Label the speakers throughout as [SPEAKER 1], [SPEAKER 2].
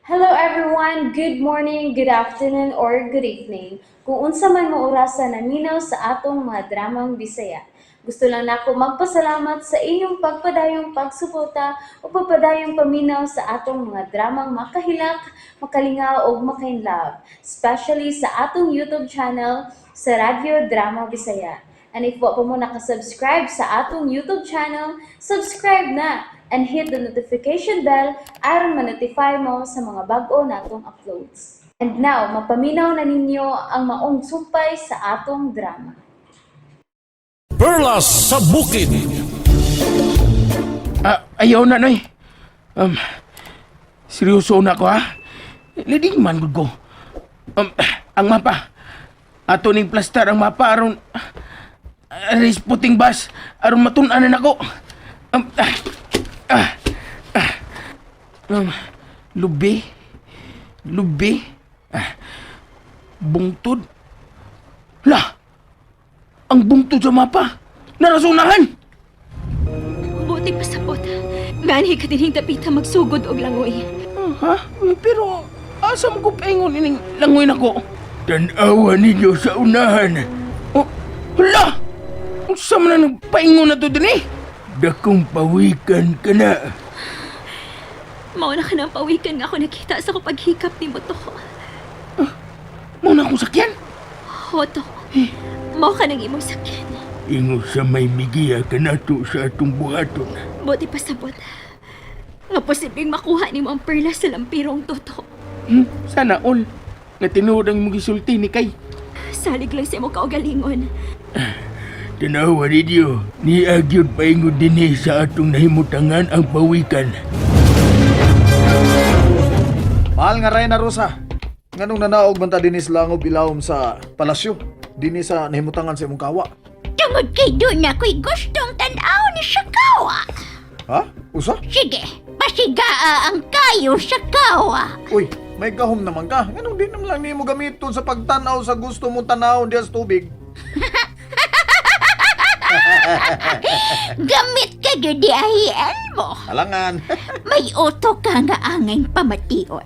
[SPEAKER 1] Hello everyone, good morning, good afternoon, or good evening. Kung unsa man mo orasan naminaw sa atong mga dramang Bisaya. Gusto lang nako magpasalamat sa inyong pagpadayong pagsuporta o pagpadayong paminaw sa atong mga dramang makahilak, makalingaw o makainlove, especially sa atong YouTube channel sa Radyo Drama Bisaya. And if wa pa mo nakasubscribe sa atong YouTube channel, subscribe na and hit the notification bell aron ma-notify mo sa mga bag-o natong uploads. And now, mapaminaw na ninyo ang maong sumpay sa atong drama.
[SPEAKER 2] Perlas sa Bukid.
[SPEAKER 3] Ayaw na, Noy. Seryoso na ko, ha? Leading man, good ko. Ang mapa. Ato ning plastar ang mapa aron... aris puting bas. Aron matunanan ako. Lubi. Lubi. Bungtod. Lah! Ang bungtod sa mapa. Narasunahan!
[SPEAKER 4] Buti pa sapot. Gani ka dining dapita magsugod og langoy.
[SPEAKER 3] Ha? Pero asa mo ko paingon ining langoy nako? Tanawa ninyo sa unahan. Oh, hala! Unsa man na nagpaingon na to din eh? Dakong pawikan ka na.
[SPEAKER 4] Mao na ka ng pawikan nga ako nakita sa paghikap ni Moto.
[SPEAKER 3] Muna akong sakyan.
[SPEAKER 4] Hoto, mao ka nang imong sakyan.
[SPEAKER 3] Ingo sa may migiya ka na to sa atong buhaton.
[SPEAKER 4] Buti pa sabot. Nga posibleng makuha ni mo ang perla sa lampirong toto.
[SPEAKER 3] Sana all. Nga tinuod ang mong gisulti ni Kay.
[SPEAKER 4] Salig lang sa imo kaugalingon.
[SPEAKER 3] Tanawa ninyo, ni agyod paingon din sa atong nahimutangan ang pawikan.
[SPEAKER 5] Mahal nga Reyna Rosa, nganong nanaog man ta dinis langob ilawom sa palasyo, dinis sa nahimutangan sa imong kawa.
[SPEAKER 6] Tungod kay doon ako'y gustong tanaw ni sa kawa.
[SPEAKER 5] Ha? Usa?
[SPEAKER 6] Sige, pasigaa ang kayo sa kawa.
[SPEAKER 5] Uy, may gahom naman ka. Nganong di naman lang ni mo gamiton sa pagtanaw sa gusto mo tanawon diya sa tubig?
[SPEAKER 6] Gamit ka doon di ahian mo.
[SPEAKER 5] Alangan.
[SPEAKER 6] May utok ka nga angay pamation.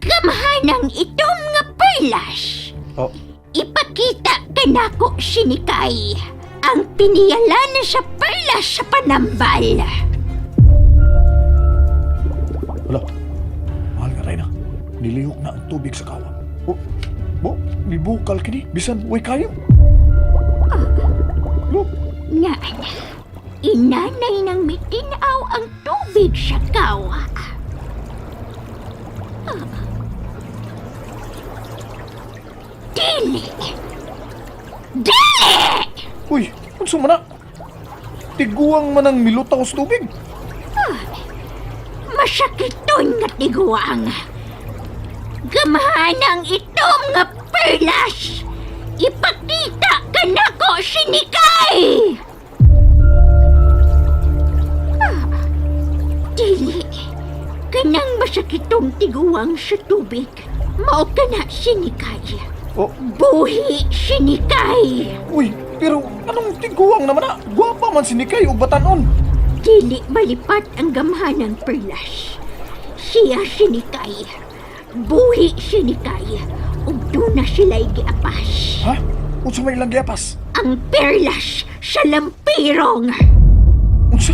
[SPEAKER 6] Kamahanang itom nga perlas.
[SPEAKER 5] Oh,
[SPEAKER 6] Ipakita ka nako sinikay ang piniyalan sa perlas sa panambal.
[SPEAKER 5] wala. Mahal nga Reyna, nilihok na ang tubig sa kawa. Oh, nibukal kini, bisan way kayo. Look,
[SPEAKER 6] Nga, inanay ng mitinaw ang tubig sa kawa. Dili! Dili!
[SPEAKER 5] uy, unsa man na? Tiguang man ang milutaw sa tubig.
[SPEAKER 6] Masakiton nga tiguang. Gamahanang itom nga perlas. Ipakita ka nako sinikay! Dili. Kanang masakitong tiguang sa tubig. Mao ka na sinikay.
[SPEAKER 5] Oh,
[SPEAKER 6] Buhi sinikay.
[SPEAKER 5] uy, pero anong tiguang naman na? Gwapa man si Nikay o batanon.
[SPEAKER 6] Dili malipat ang gamhanang perlas. Siya sinikay. Buhi sinikay. Ug doon na sila'y giapas.
[SPEAKER 5] Ha? Unsa may ilang giapas?
[SPEAKER 6] Ang perlas sa lampirong.
[SPEAKER 5] Unsa?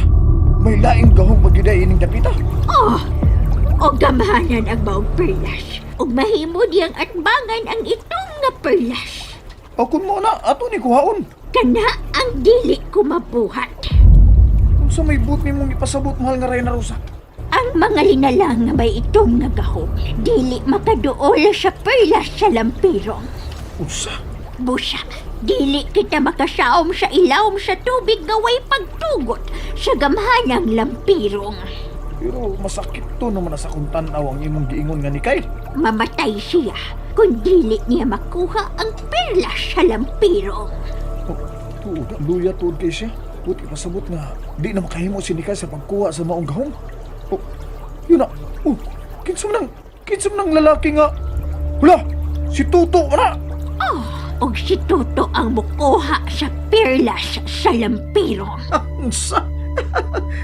[SPEAKER 5] May laing gahong magiday ining dapita?
[SPEAKER 6] Oh, o gamhanan ang maong perlas. Ug mahimo diyang atbangan ang itong nga perlas.
[SPEAKER 5] O kun mo na, ato ni kuhaon.
[SPEAKER 6] Kana ang dili ko mabuhat.
[SPEAKER 5] Unsa may but ni mong ipasabot, mahal nga Reyna Rosa?
[SPEAKER 6] Ang mga linalang nga may itong nga gahom, dili makaduol sa perlas sa lampirong.
[SPEAKER 5] Unsa?
[SPEAKER 6] Busa, dili kita makasaom sa ilawom sa tubig nga way pagtugot sa gamhanang lampirong.
[SPEAKER 5] Pero masakit to naman na sa kung tanaw ang imong giingon nga ni Kay.
[SPEAKER 6] Mamatay siya kung dili niya makuha ang perlas sa lampirong.
[SPEAKER 5] Oh, tuod, luya tuod kay siya. Buti pasabot nga, di na makahimo si Nikay sa pagkuha sa maong gahom. Oh, yun na. Oh, kinsam nang lalaki nga. Hala, si Tuto na.
[SPEAKER 6] Og si Toto ang mukuha sa perlas sa lampirong.
[SPEAKER 5] Unsa?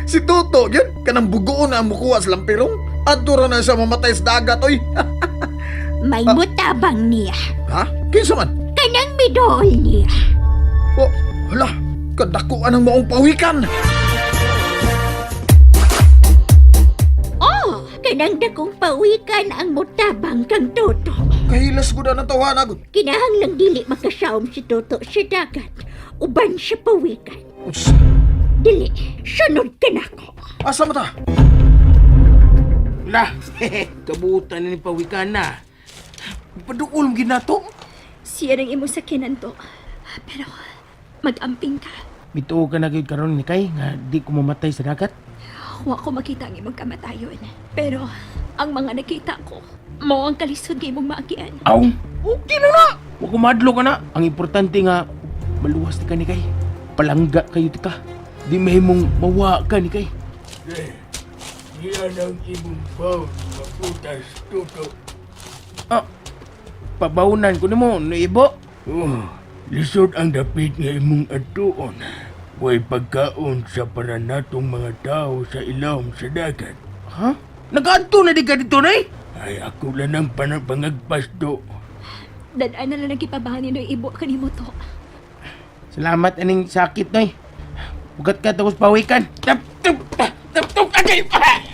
[SPEAKER 5] Si Toto, yan, kanang bugoon na ang mukuha sa lampirong. At dura na siya mamatay sa dagat, oy.
[SPEAKER 6] May mutabang niya.
[SPEAKER 5] Ha? Kinsa man?
[SPEAKER 6] Kanang midol niya.
[SPEAKER 5] Oh, hala, kadakuan ang maong pawikan.
[SPEAKER 6] Oh, kanang dakong pawikan ang mutabang kang Toto.
[SPEAKER 5] Kahilas ko na ng tawanag.
[SPEAKER 6] Kinahanglang dili makasaom si Toto sa dagat. Uban siya pawikan.
[SPEAKER 5] Uts,
[SPEAKER 6] Dili, sunod ka na ko.
[SPEAKER 5] asa mo ta?
[SPEAKER 3] Lah, kabutan ni pawikan na. Paduol mo ginato.
[SPEAKER 4] Siya rin imo sakinan to. Pero, mag-amping ka.
[SPEAKER 3] Bituo ka na gyud karon ni kay nga di ko mamatay sa dagat.
[SPEAKER 4] Wa ko makita ang imong kamatayon. Pero, ang mga nakita ko, mo ang kalisod kay imong maagian.
[SPEAKER 3] Aw, okay na na. Wa ko madlo ka na. Ang importante nga maluwas ti ka ni kay. Palangga kayo ti ka. Di mahimong mawa ka ni kay. Yan ang imong baon, maputas, Toto. Ah, pabaunan ko nimo, no ibo? Oh, lisod ang dapit nga imong atuon. Way pagkaon sa para natong mga tao sa ilawom sa dagat. Ha? Nag-adto na di ka dito, nay? Ay, ako lang ang pangagpas do.
[SPEAKER 4] Dadan na lang nagipabahan ni ibo kanimo to.
[SPEAKER 3] Salamat aning sakit, nay. Ugat ka tapos pawikan. Tap, tap, tap, tap, tap, agay,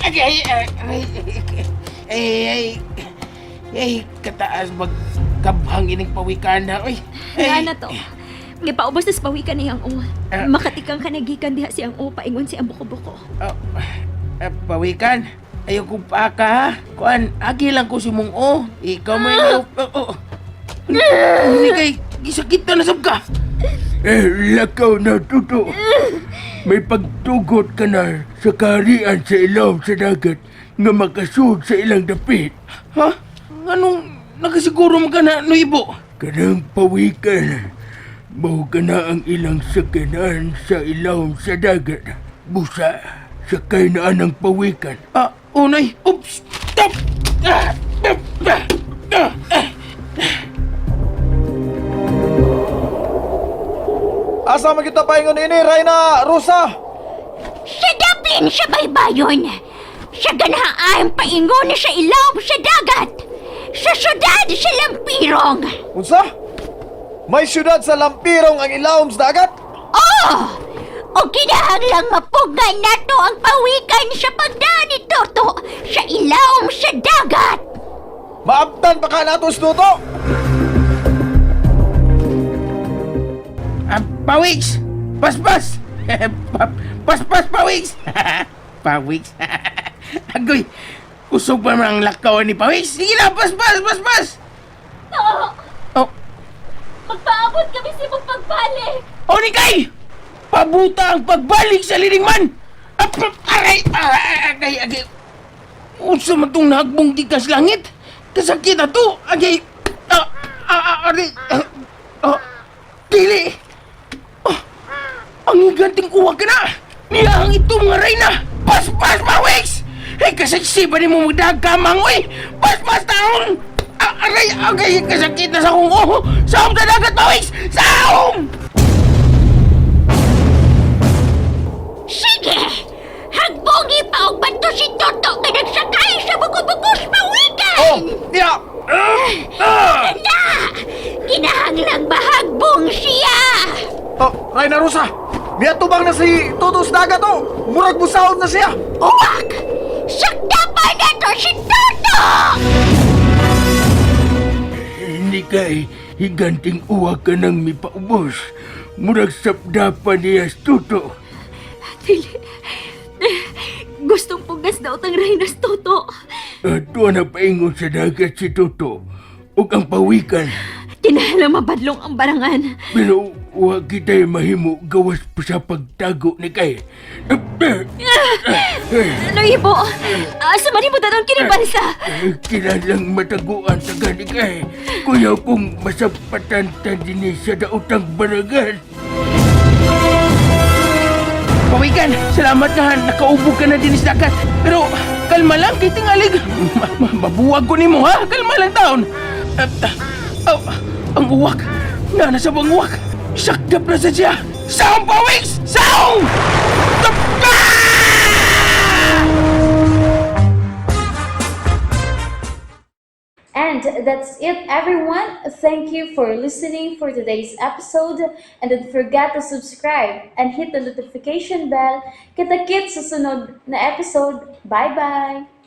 [SPEAKER 3] agay, ay, kataas magkabhang ining pawikan na, oy.
[SPEAKER 4] Kaya na to. Gipaubos na sa pawikan niyang o.
[SPEAKER 3] Ah.
[SPEAKER 4] Makatikang ka nagikan diha siyang o, paingon siyang buko-buko.
[SPEAKER 3] Pawikan, ayaw ko pa ka, ha? Kuan, agi lang ko si mong o. Ikaw mo yung... Hindi kay, gisakit na nasab ka. Lakaw na, Toto. May pagtugot ka na sa kaharian sa ilawom sa dagat nga makasud sa ilang dapit. Ha? Anong nakasiguro mo ka na, Noibo? Kanang pawikan. Mao ka na ang ilang sakanan sa ilawom sa dagat. Busa, sakay na anang pawikan. Ah, unay. Oops! Stop!
[SPEAKER 5] Asa man kita paingon ini, Reyna, Rosa?
[SPEAKER 6] Sa dapin siya baybayon. Sa ganahaan paingon sa ilawom sa dagat. Sa syudad sa Lampirong.
[SPEAKER 5] Unsa? May syudad sa Lampirong ang ilawom sa dagat?
[SPEAKER 6] Oh! O kinahanglang mapugan nato ang pawikan sa pagdaan ni Toto sa ilawom sa dagat.
[SPEAKER 5] Maabtan pa ka nato sa Toto?
[SPEAKER 3] Pawiks! Paspas! Paspas, Pawiks! Pawiks! Agoy! Usog pa man ang lakaw ni Pawiks! Sige na! Paspas!
[SPEAKER 4] No!
[SPEAKER 3] Oh!
[SPEAKER 4] Magpaabot kami sa imong pagbalik!
[SPEAKER 3] O ni kay! Pabuta ang pagbalik sa liningman! Aray! Agay! Usa man itong nahagbong di kas langit! Kasakit na to! Agay! Aray! Dili! Ang higanting kuha ka na! Niyahang ito mga Reyna! Paspas, Pawiks! Ay, kasaksi ba ni mo magdagamang, oy! Paspas taon! Aray, agay, kasakit na sa kong oho! Saom sa dagat, Pawiks! Saom!
[SPEAKER 6] Sige! Hagbongi pa og bato si Toto nga nagsakay sa bukos-bukos pawikan!
[SPEAKER 5] Oh, iya!
[SPEAKER 6] Na! Kinahanglang bahagbong siya!
[SPEAKER 5] Oh, Reyna, Rosa! Miatubang na si Toto sa dagat, oh! Murag busaon na siya!
[SPEAKER 6] Uwak! Sakdapan na to si Toto!
[SPEAKER 3] Hindi kay higanting uwa ka nang mipaubos. Murag sapda pa niya Toto.
[SPEAKER 4] Dili. Gustong pugas daw tang Reynas Toto.
[SPEAKER 3] Ato na paingon sa dagat si Toto. Ug ang pawikan.
[SPEAKER 4] Kinahanglang mabadlong ang barangan.
[SPEAKER 3] Pero wa kita'y mahimo gawas pa sa pagtago ni kay.
[SPEAKER 4] Ano, Ibo? Asa man mo tanong kinibansa?
[SPEAKER 3] Kinalang mataguan sa gani kay. Kuya kong masapatan ta din sa daotang baragan. Pawikan, salamat nga nakaubo ka na din sa dagat. Pero kalma lang kay tingalig. Mabuwag ko nimo ha. Kalma lang taon. Ang uwak. Nasa bang uwak. Sakdap na sa siya. Saong, Pawiks! Saong! Ah!
[SPEAKER 1] And that's it, everyone. Thank you for listening for today's episode. And don't forget to subscribe and hit the notification bell. Kita-kits sa sunod na episode. Bye-bye!